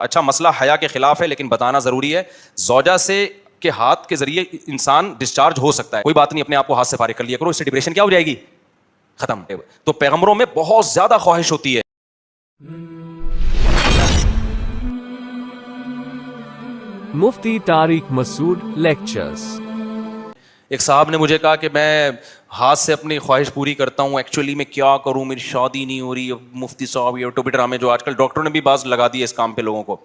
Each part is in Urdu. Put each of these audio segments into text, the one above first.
اچھا مسئلہ حیا کے خلاف ہے لیکن بتانا ضروری ہے. زوجہ سے کے ہاتھ کے ذریعے انسان ڈسچارج ہو سکتا ہے, کوئی بات نہیں, اپنے آپ کو ہاتھ سے فارغ کر لیا کرو, اس سے ڈپریشن کیا ہو جائے گی, ختم. تو پیغمبروں میں بہت زیادہ خواہش ہوتی ہے. مفتی طارق مسعود لیکچرز. ایک صاحب نے مجھے کہا کہ میں ہاتھ سے اپنی خواہش پوری کرتا ہوں, ایکچولی میں کیا کروں, میری شادی نہیں ہو رہی. مفتی صاحب یہ ٹوپی ڈرامے جو آج کل ڈاکٹروں نے بھی باز لگا دی ہے اس کام پہ لوگوں کو.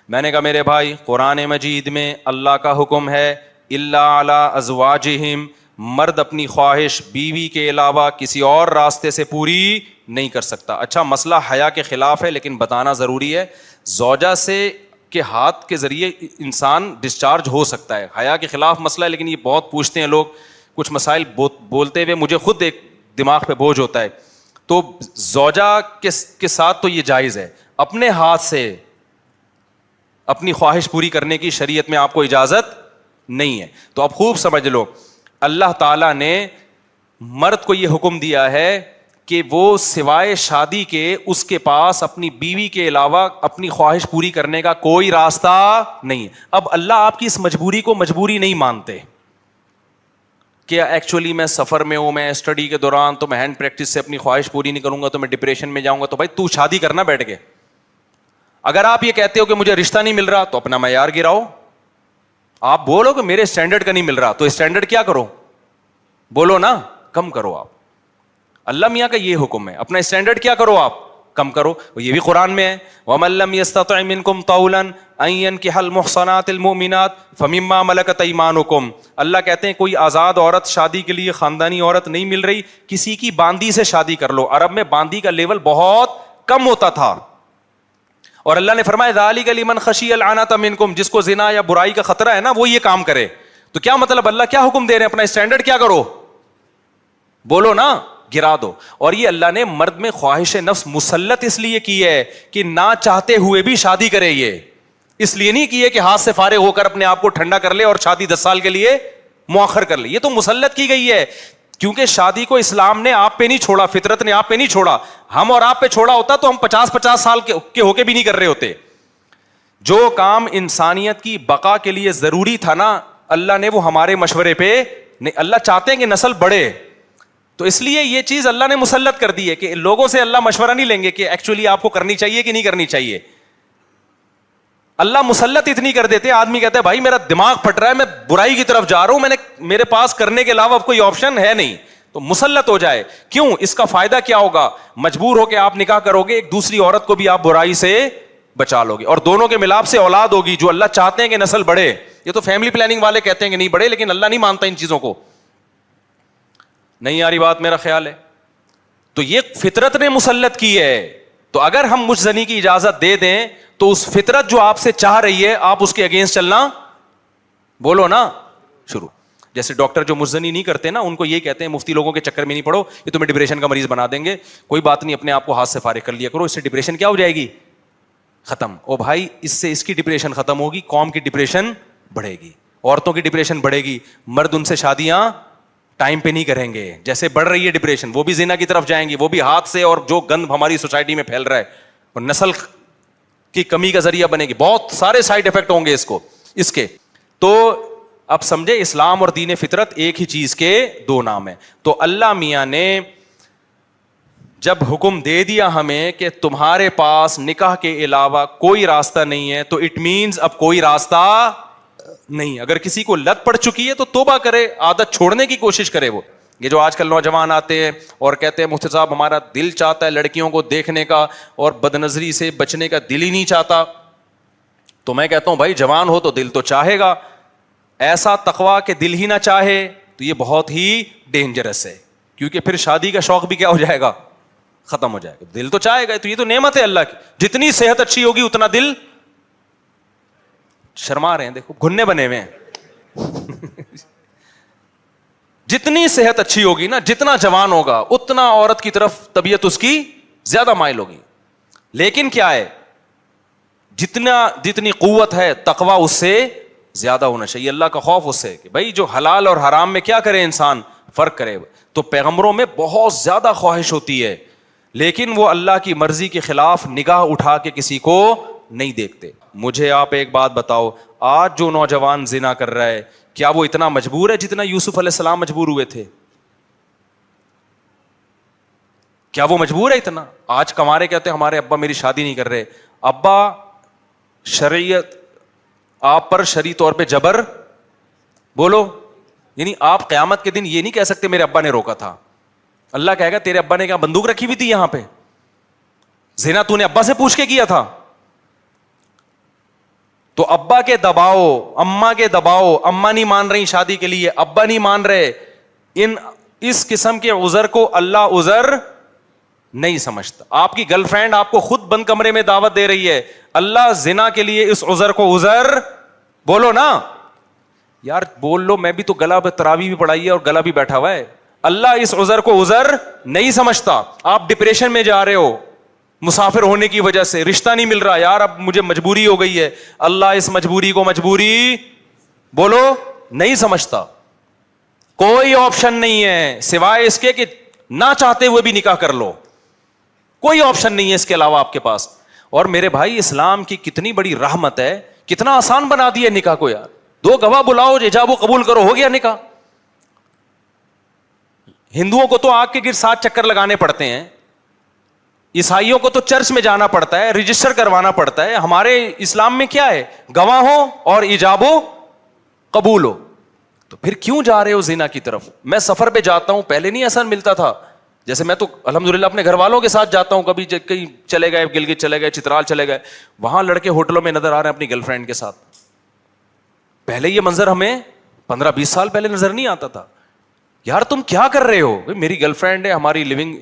میں نے کہا میرے بھائی, قرآن مجید میں اللہ کا حکم ہے الا علی ازواجہم, مرد اپنی خواہش بیوی کے علاوہ کسی اور راستے سے پوری نہیں کر سکتا. اچھا مسئلہ حیا کے خلاف ہے لیکن بتانا ضروری ہے. زوجہ سے کے ہاتھ کے ذریعے انسان ڈسچارج ہو سکتا ہے. حیا کے خلاف مسئلہ ہے لیکن یہ بہت پوچھتے ہیں لوگ, کچھ مسائل بولتے ہوئے مجھے خود ایک دماغ پہ بوجھ ہوتا ہے. تو زوجہ کے ساتھ تو یہ جائز ہے, اپنے ہاتھ سے اپنی خواہش پوری کرنے کی شریعت میں آپ کو اجازت نہیں ہے. تو اب خوب سمجھ لو, اللہ تعالیٰ نے مرد کو یہ حکم دیا ہے کہ وہ سوائے شادی کے اس کے پاس اپنی بیوی کے علاوہ اپنی خواہش پوری کرنے کا کوئی راستہ نہیں ہے. اب اللہ آپ کی اس مجبوری کو مجبوری نہیں مانتے کہ ایکچولی میں سفر میں ہوں, میں اسٹڈی کے دوران, تو میں ہینڈ پریکٹس سے اپنی خواہش پوری نہیں کروں گا تو میں ڈپریشن میں جاؤں گا. تو بھائی تو شادی کرنا بیٹھ کے. اگر آپ یہ کہتے ہو کہ مجھے رشتہ نہیں مل رہا تو اپنا معیار گراؤ. آپ بولو کہ میرے اسٹینڈرڈ کا نہیں مل رہا, تو اسٹینڈرڈ کیا کرو, بولو نا کم کرو. آپ اللہ میاں کا یہ حکم ہے, اپنا اسٹینڈرڈ کیا کرو, آپ کم کرو. یہ بھی قرآن میں ہے, وَمَن لَّمْ يَسْتَطِعْ مِنكُمْ طَوْلًا أَن يَنكِحَ الْمُحْصَنَاتِ الْمُؤْمِنَاتِ فَمِمَّا مَلَكَتْ أَيْمَانُكُمْ. اللہ کہتے ہیں کوئی آزاد عورت شادی کے لیے خاندانی عورت نہیں مل رہی, کسی کی باندی سے شادی کر لو. عرب میں باندی کا لیول بہت کم ہوتا تھا, اور اللہ نے فرمایا ذَلِكَ لِمَنْ خَشِيَ الْعَنَتَ مِنكُمْ, جس کو زنا یا برائی کا خطرہ ہے نا وہ یہ کام کرے. تو کیا مطلب, اللہ کیا حکم دے رہے ہیں, اپنا اسٹینڈرڈ کیا کرو, بولو نا, گرا دو. اور یہ اللہ نے مرد میں خواہش نفس مسلط اس لیے کی ہے کہ نہ چاہتے ہوئے بھی شادی کرے. یہ اس لیے نہیں کی ہے کہ ہاتھ سے فارغ ہو کر اپنے آپ کو ٹھنڈا کر لے اور شادی 10 سال کے لیے مؤخر کر لے. یہ تو مسلط کی گئی ہے, کیونکہ شادی کو اسلام نے آپ پہ نہیں چھوڑا, فطرت نے آپ پہ نہیں چھوڑا. ہم اور آپ پہ چھوڑا ہوتا تو ہم 50 سال کے ہو کے بھی نہیں کر رہے ہوتے. جو کام انسانیت کی بقا کے لیے ضروری تھا نا, اللہ نے وہ ہمارے مشورے پہ نہیں. اللہ چاہتے ہیں کہ نسل بڑھے, تو اس لیے یہ چیز اللہ نے مسلط کر دی ہے کہ لوگوں سے اللہ مشورہ نہیں لیں گے کہ ایکچولی آپ کو کرنی چاہیے کہ نہیں کرنی چاہیے. اللہ مسلط اتنی کر دیتے, آدمی کہتا ہے بھائی میرا دماغ پھٹ رہا ہے, میں برائی کی طرف جا رہا ہوں, میرے پاس کرنے کے علاوہ کوئی آپشن ہے نہیں, تو مسلط ہو جائے. کیوں, اس کا فائدہ کیا ہوگا, مجبور ہو کے آپ نکاح کرو گے, ایک دوسری عورت کو بھی آپ برائی سے بچا لو گے, اور دونوں کے ملاپ سے اولاد ہوگی جو اللہ چاہتے ہیں کہ نسل بڑھے. یہ تو فیملی پلاننگ والے کہتے ہیں کہ نہیں بڑھے, لیکن اللہ نہیں مانتا ان چیزوں کو. نہیں آ رہی بات, میرا خیال ہے. تو یہ فطرت نے مسلط کی ہے. تو اگر ہم مجھ زنی کی اجازت دے دیں تو اس فطرت جو آپ سے چاہ رہی ہے آپ اس کے اگینسٹ چلنا, بولو نا, شروع. جیسے ڈاکٹر جو مجزنی نہیں کرتے نا, ان کو یہ کہتے ہیں مفتی لوگوں کے چکر میں نہیں پڑو, یہ تمہیں ڈپریشن کا مریض بنا دیں گے. کوئی بات نہیں, اپنے آپ کو ہاتھ سے فارغ کر لیا کرو, اس سے ڈپریشن کیا ہو جائے گی, ختم. او بھائی اس سے اس کی ڈپریشن ختم ہوگی, قوم کی ڈپریشن بڑھے گی, عورتوں کی ڈپریشن بڑھے گی, مرد ان سے شادیاں ٹائم پہ نہیں کریں گے. جیسے بڑھ رہی ہے ڈپریشن, وہ بھی زنا کی طرف جائیں گے, وہ بھی ہاتھ سے, اور جو گند ہماری سوسائٹی میں پھیل رہا ہے اور نسل کی کمی کا ذریعہ بنے گی. بہت سارے سائیڈ افیکٹ ہوں گے اس کے. تو اب سمجھے, اسلام اور دین فطرت ایک ہی چیز کے دو نام ہیں. تو اللہ میاں نے جب حکم دے دیا ہمیں کہ تمہارے پاس نکاح کے علاوہ کوئی راستہ نہیں ہے, تو اٹ مینز اب کوئی راستہ نہیں. اگر کسی کو لت پڑ چکی ہے تو توبہ کرے, عادت چھوڑنے کی کوشش کرے. وہ یہ جو آج کل نوجوان آتے ہیں اور کہتے ہیں مفتی صاحب ہمارا دل چاہتا ہے لڑکیوں کو دیکھنے کا اور بد نظری سے بچنے کا دل ہی نہیں چاہتا, تو میں کہتا ہوں بھائی جوان ہو تو دل تو چاہے گا. ایسا تقویٰ کہ دل ہی نہ چاہے تو یہ بہت ہی ڈینجرس ہے, کیونکہ پھر شادی کا شوق بھی کیا ہو جائے گا, ختم ہو جائے گا. دل تو چاہے گا, تو یہ تو نعمت ہے اللہ کی. جتنی صحت اچھی ہوگی اتنا دل, شرما رہے ہیں دیکھو گھننے بنے ہوئے ہیں. جتنی صحت اچھی ہوگی نا, جتنا جوان ہوگا اتنا عورت کی طرف طبیعت اس کی زیادہ مائل ہوگی. لیکن کیا ہے, جتنی قوت ہے تقویٰ اس سے زیادہ ہونا چاہیے, اللہ کا خوف اس سے, کہ بھائی جو حلال اور حرام میں کیا کرے انسان, فرق کرے. تو پیغمبروں میں بہت زیادہ خواہش ہوتی ہے, لیکن وہ اللہ کی مرضی کے خلاف نگاہ اٹھا کے کسی کو نہیں دیکھتے. مجھے آپ ایک بات بتاؤ, آج جو نوجوان زنا کر رہا ہے کیا وہ اتنا مجبور ہے جتنا یوسف علیہ السلام مجبور ہوئے تھے؟ کیا وہ مجبور ہے اتنا؟ آج کمارے کہتے ہیں ہمارے ابا میری شادی نہیں کر رہے. ابا شریعت آپ پر شرعی طور پہ جبر بولو, یعنی آپ قیامت کے دن یہ نہیں کہہ سکتے میرے ابا نے روکا تھا. اللہ کہے گا تیرے ابا نے کیا بندوق رکھی ہوئی تھی یہاں پہ؟ زنا تو نے ابا سے پوچھ کے کیا تھا. تو ابا کے دباؤ, اما کے دباؤ, اما نہیں مان رہی شادی کے لیے, ابا نہیں مان رہے, اس قسم کے عذر کو اللہ عذر نہیں سمجھتا. آپ کی گرل فرینڈ آپ کو خود بند کمرے میں دعوت دے رہی ہے, اللہ زنا کے لیے اس عذر کو عذر بولو نا یار, بول لو. میں بھی تو گلا تراویح بھی پڑھائی ہے اور گلا بھی بیٹھا ہوا ہے. اللہ اس عذر کو عذر نہیں سمجھتا. آپ ڈپریشن میں جا رہے ہو مسافر ہونے کی وجہ سے, رشتہ نہیں مل رہا, یار اب مجھے مجبوری ہو گئی ہے, اللہ اس مجبوری کو مجبوری بولو نہیں سمجھتا. کوئی آپشن نہیں ہے سوائے اس کے کہ نہ چاہتے ہوئے بھی نکاح کر لو, کوئی آپشن نہیں ہے اس کے علاوہ آپ کے پاس. اور میرے بھائی اسلام کی کتنی بڑی رحمت ہے, کتنا آسان بنا دیا نکاح کو یار. 2 گواہ بلاؤ, ایجاب و قبول کرو, ہو گیا نکاح. ہندوؤں کو تو آگ کے گر 7 چکر لگانے پڑتے ہیں, عیسائیوں کو تو چرچ میں جانا پڑتا ہے, رجسٹر کروانا پڑتا ہے. ہمارے اسلام میں کیا ہے؟ گواہ ہو اور ایجاب و قبول ہو. تو پھر کیوں جا رہے ہو زنا کی طرف؟ میں سفر پہ جاتا ہوں, پہلے نہیں ایسا ملتا تھا. جیسے میں تو الحمدللہ اپنے گھر والوں کے ساتھ جاتا ہوں, کبھی کہیں چلے گئے, گلگت چلے گئے, چترال چلے گئے, وہاں لڑکے ہوٹلوں میں نظر آ رہے ہیں اپنی گرل فرینڈ کے ساتھ. پہلے یہ منظر ہمیں 15-20 سال پہلے نظر نہیں آتا تھا. یار تم کیا کر رہے ہو؟ میری گرل فرینڈ ہے, ہماری لیونگ.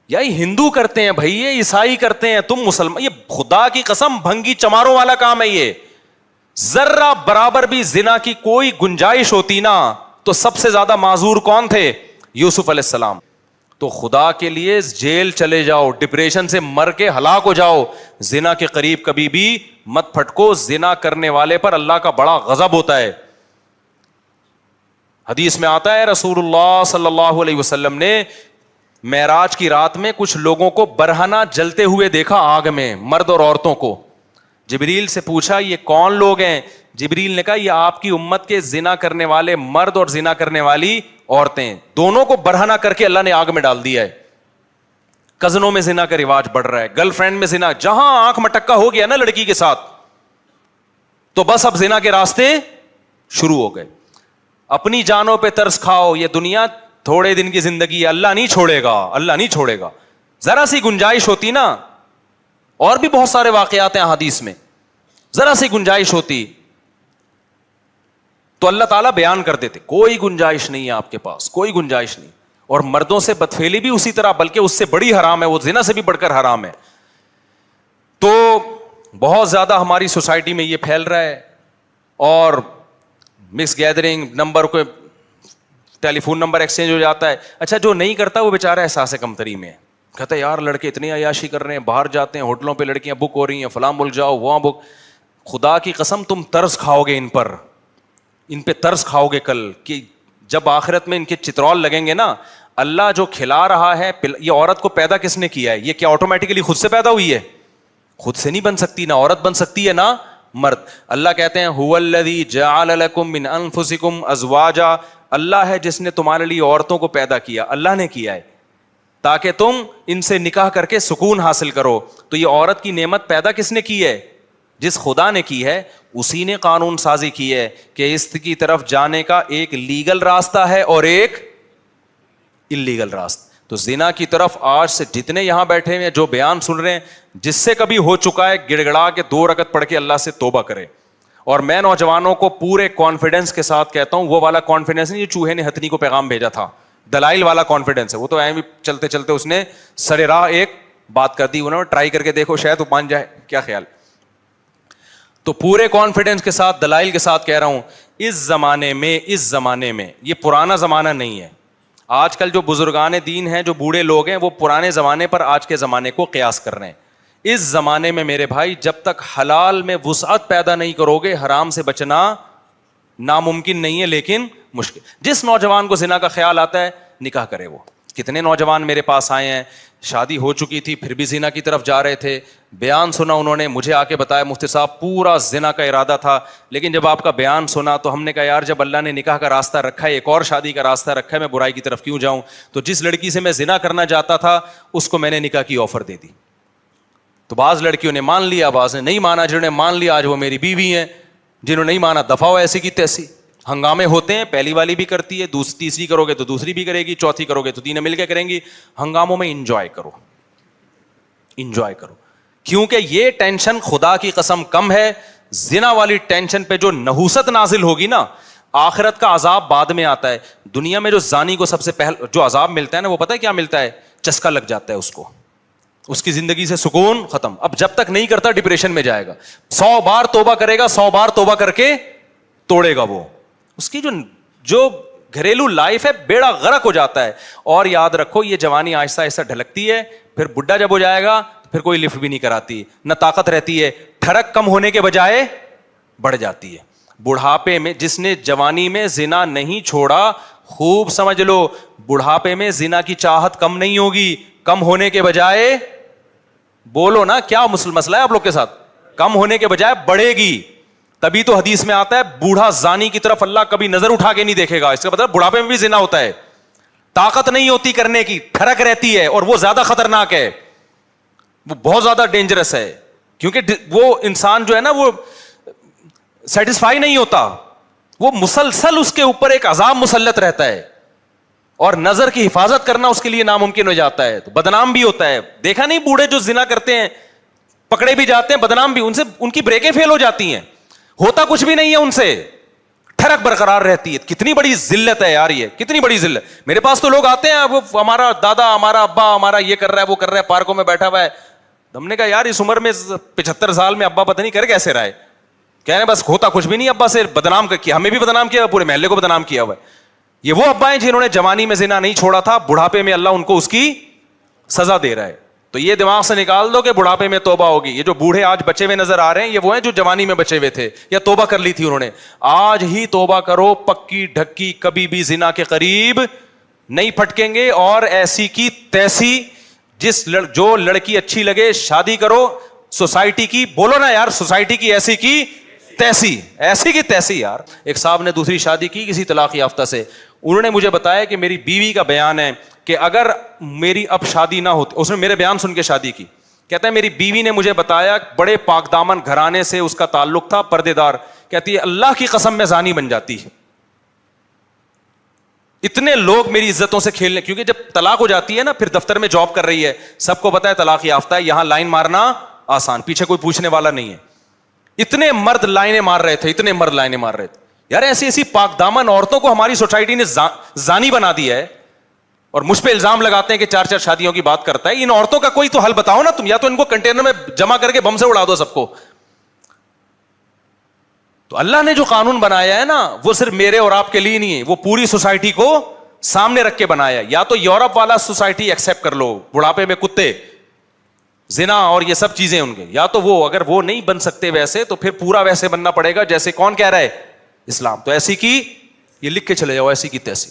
یا یہ ہندو کرتے ہیں بھائی, یہ عیسائی کرتے ہیں, تم مسلمان. یہ خدا کی قسم بھنگی چماروں والا کام ہے یہ. ذرہ برابر بھی زنا کی کوئی گنجائش ہوتی نا تو سب سے زیادہ معذور کون تھے؟ یوسف علیہ السلام. تو خدا کے لیے جیل چلے جاؤ, ڈپریشن سے مر کے ہلاک ہو جاؤ, زنا کے قریب کبھی بھی مت پھٹکو. زنا کرنے والے پر اللہ کا بڑا غضب ہوتا ہے. حدیث میں آتا ہے رسول اللہ صلی اللہ علیہ وسلم نے معراج کی رات میں کچھ لوگوں کو برہنہ جلتے ہوئے دیکھا آگ میں, مرد اور عورتوں کو. جبریل سے پوچھا یہ کون لوگ ہیں؟ جبریل نے کہا یہ آپ کی امت کے زنا کرنے والے مرد اور زنا کرنے والی عورتیں, دونوں کو برہنہ کر کے اللہ نے آگ میں ڈال دیا ہے. کزنوں میں زنا کا رواج بڑھ رہا ہے, گرل فرینڈ میں زنا, جہاں آنکھ مٹکا ہو گیا نا لڑکی کے ساتھ تو بس اب زنا کے راستے شروع ہو گئے. اپنی جانوں پہ ترس کھاؤ, یہ دنیا تھوڑے دن کی زندگی ہے, اللہ نہیں چھوڑے گا, اللہ نہیں چھوڑے گا. ذرا سی گنجائش ہوتی نا, اور بھی بہت سارے واقعات ہیں حدیث میں, ذرا سی گنجائش ہوتی تو اللہ تعالیٰ بیان کر دیتے. کوئی گنجائش نہیں ہے آپ کے پاس, کوئی گنجائش نہیں. اور مردوں سے بدفعلی بھی اسی طرح, بلکہ اس سے بڑی حرام ہے, وہ زنا سے بھی بڑھ کر حرام ہے. تو بہت زیادہ ہماری سوسائٹی میں یہ پھیل رہا ہے. اور مکس گیدرنگ, نمبر کو ٹیلی فون نمبر ایکسچینج ہو جاتا ہے. اچھا جو نہیں کرتا وہ بیچارہ احساس کمتری میں کہتا ہے یار لڑکے اتنی عیاشی کر رہے ہیں, باہر جاتے ہیں ہوٹلوں پہ لڑکیاں بک ہو رہی ہیں, فلاں ملک جاؤ وہاں بک. خدا کی قسم تم ترس کھاؤ گے ان پر, ان پہ ترس کھاؤ گے کل, کہ جب آخرت میں ان کے چترول لگیں گے نا. اللہ جو کھلا رہا ہے, یہ عورت کو پیدا کس نے کیا ہے؟ یہ کیا آٹومیٹکلی خود سے پیدا ہوئی ہے؟ خود سے نہیں بن سکتی, نہ عورت بن سکتی ہے نہ مرد. اللہ کہتے ہیں هو الذی جعل لکم من انفسکم ازواجا, اللہ ہے جس نے تمہارے لیے عورتوں کو پیدا کیا, اللہ نے کیا ہے تاکہ تم ان سے نکاح کر کے سکون حاصل کرو. تو یہ عورت کی نعمت پیدا کس نے کی ہے؟ جس خدا نے کی ہے اسی نے قانون سازی کی ہے کہ اس کی طرف جانے کا ایک لیگل راستہ ہے اور ایک اللیگل راستہ. تو زنا کی طرف آج سے جتنے یہاں بیٹھے ہیں جو بیان سن رہے ہیں, جس سے کبھی ہو چکا ہے گڑ گڑا کے 2 رکعت پڑھ کے اللہ سے توبہ کرے. اور میں نوجوانوں کو پورے کانفیڈنس کے ساتھ کہتا ہوں, وہ والا کانفیڈنس نہیں جو چوہے نے ہتھنی کو پیغام بھیجا تھا, دلائل والا کانفیڈنس ہے. وہ تو بھی چلتے چلتے اس نے سر راہ ایک بات کر دی, انہوں نے ٹرائی کر کے دیکھو شاید وہ مان جائے, کیا خیال. تو پورے کانفیڈنس کے ساتھ دلائل کے ساتھ کہہ رہا ہوں, اس زمانے میں یہ پرانا زمانہ نہیں ہے. آج کل جو بزرگان دین ہیں, جو بوڑھے لوگ ہیں, وہ پرانے زمانے پر آج کے زمانے کو قیاس کر رہے ہیں. اس زمانے میں میرے بھائی جب تک حلال میں وسعت پیدا نہیں کرو گے, حرام سے بچنا ناممکن نہیں ہے لیکن مشکل. جس نوجوان کو زنا کا خیال آتا ہے نکاح کرے, وہ کتنے نوجوان میرے پاس آئے ہیں, شادی ہو چکی تھی پھر بھی زنا کی طرف جا رہے تھے, بیان سنا انہوں نے, مجھے آ کے بتایا مفتی صاحب پورا زنا کا ارادہ تھا, لیکن جب آپ کا بیان سنا تو ہم نے کہا یار جب اللہ نے نکاح کا راستہ رکھا ہے, ایک اور شادی کا راستہ رکھا ہے, میں برائی کی طرف کیوں جاؤں. تو جس لڑکی سے میں زنا کرنا چاہتا تھا اس کو میں نے نکاح کی آفر دے دی. تو بعض لڑکیوں نے مان لیا, بعض نے نہیں مانا. جنہوں نے مان لیا آج وہ میری بیوی ہیں, جنہوں نے نہیں مانا دفعہ ہو ایسی کی تیسی. ہنگامے ہوتے ہیں, پہلی والی بھی کرتی ہے, تیسری کرو گے تو دوسری بھی کرے گی, چوتھی کرو گے تو تینوں مل کے کریں گی. ہنگاموں میں انجوائے کرو, انجوائے کرو, کیونکہ یہ ٹینشن خدا کی قسم کم ہے. زنا والی ٹینشن پہ جو نحوست نازل ہوگی نا, آخرت کا عذاب بعد میں آتا ہے. دنیا میں جو زانی کو سب سے پہلے جو عذاب ملتا ہے نا, وہ پتہ ہے کیا ملتا ہے؟ چسکا لگ جاتا ہے اس کو, اس کی زندگی سے سکون ختم. اب جب تک نہیں کرتا ڈپریشن میں جائے گا, 100 بار توبہ کرے گا, 100 بار توبہ کر کے توڑے گا وہ. اس کی جو گھریلو لائف ہے بیڑا غرق ہو جاتا ہے. اور یاد رکھو یہ جوانی آہستہ آہستہ ڈھلکتی ہے, پھر بڈھا جب ہو جائے گا پھر کوئی لفٹ بھی نہیں کراتی, نہ طاقت رہتی ہے, ٹھڑک کم ہونے کے بجائے بڑھ جاتی ہے. بڑھاپے میں جس نے جوانی میں زنا نہیں چھوڑا, خوب سمجھ لو بڑھاپے میں زنا کی چاہت کم نہیں ہوگی, کم ہونے کے بجائے, بولو نا کیا مسئلہ ہے آپ لوگ کے ساتھ, کم ہونے کے بجائے بڑھے گی. تبھی تو حدیث میں آتا ہے بوڑھا زانی کی طرف اللہ کبھی نظر اٹھا کے نہیں دیکھے گا. اس کا مطلب بڑھاپے میں بھی زنا ہوتا ہے, طاقت نہیں ہوتی کرنے کی, ٹھڑک رہتی ہے, اور وہ زیادہ خطرناک ہے, وہ بہت زیادہ ڈینجرس ہے. کیونکہ وہ انسان جو ہے نا وہ سیٹسفائی نہیں ہوتا, وہ مسلسل اس کے اوپر ایک عذاب مسلط رہتا ہے, اور نظر کی حفاظت کرنا اس کے لیے ناممکن ہو جاتا ہے, تو بدنام بھی ہوتا ہے. دیکھا نہیں بوڑھے جو زنا کرتے ہیں پکڑے بھی جاتے ہیں, بدنام بھی, ان سے ان کی بریکیں فیل ہو جاتی ہیں, ہوتا کچھ بھی نہیں ہے ان سے, ٹھڑک برقرار رہتی ہے. کتنی بڑی ذلت ہے یار, یہ کتنی بڑی ذلت. میرے پاس تو لوگ آتے ہیں, وہ ہمارا دادا ہمارا ابا ہمارا یہ کر رہا ہے وہ کر رہا ہے, پارکوں میں بیٹھا ہوا ہے. ہم نے کہا یار اس عمر میں 75 سال میں ابا پتہ نہیں کر کیسے رہا ہے, کہہ رہے بس ہوتا کچھ بھی نہیں, ابا سے بدنام کیا, ہمیں بھی بدنام کیا, پورے محلے کو بدنام کیا ہوا ہے. یہ وہ ابا ہیں جنہوں نے جوانی میں زنا نہیں چھوڑا تھا, بڑھاپے میں اللہ ان کو اس کی سزا دے رہا ہے. تو یہ دماغ سے نکال دو کہ بڑھاپے میں توبہ ہوگی. یہ جو بوڑھے آج بچے ہوئے نظر آ رہے ہیں یہ وہ ہیں جو جوانی میں بچے ہوئے تھے یا توبہ کر لی تھی انہوں نے. آج ہی توبہ کرو, پکی ڈھکی, کبھی بھی زنا کے قریب نہیں پھٹکیں گے. اور ایسی کی تیسی, جو لڑکی اچھی لگے شادی کرو, سوسائٹی کی, بولو نا یار, سوسائٹی کی ایسی کی تیسی, ایسی کی تیسی یار. ایک صاحب نے دوسری شادی کی کسی طلاق یافتہ سے, انہوں نے مجھے بتایا کہ میری بیوی کا بیان ہے کہ اگر میری اب شادی نہ ہوتی, اس نے میرے بیان سن کے شادی کی, کہتا ہے میری بیوی نے مجھے بتایا بڑے پاک دامن گھرانے سے اس کا تعلق تھا, پردے دار, کہتی ہے اللہ کی قسم میں زانی بن جاتی ہے. اتنے لوگ میری عزتوں سے کھیلنے, کیونکہ جب طلاق ہو جاتی ہے نا, پھر دفتر میں جاب کر رہی ہے, سب کو پتا ہے طلاق یافتہ ہے, یہاں لائن مارنا آسان, پیچھے کوئی پوچھنے والا نہیں ہے. اتنے مرد لائنیں مار رہے تھے, اتنے مرد لائنیں مار رہے تھے. یار ایسی ایسی پاک دامن عورتوں کو ہماری سوسائٹی نے زانی بنا دیا ہے, اور مجھ پہ الزام لگاتے ہیں کہ 4 شادیوں کی بات کرتا ہے. ان عورتوں کا کوئی تو حل بتاؤ نا تم, یا تو ان کو کنٹینر میں جمع کر کے بم سے اڑا دو سب کو. تو اللہ نے جو قانون بنایا ہے نا وہ صرف میرے اور آپ کے لیے نہیں ہے, وہ پوری سوسائٹی کو سامنے رکھ کے بنایا. یا تو یورپ والا سوسائٹی ایکسپٹ کر لو, بڑھاپے میں کتے, زنا اور یہ سب چیزیں ان کے, یا تو وہ, اگر وہ نہیں بن سکتے ویسے تو پھر پورا ویسے بننا پڑے گا جیسے کون کہہ رہا ہے, اسلام. تو ایسی کی, یہ لکھ کے چلے جاؤ, ایسی کی تیسی.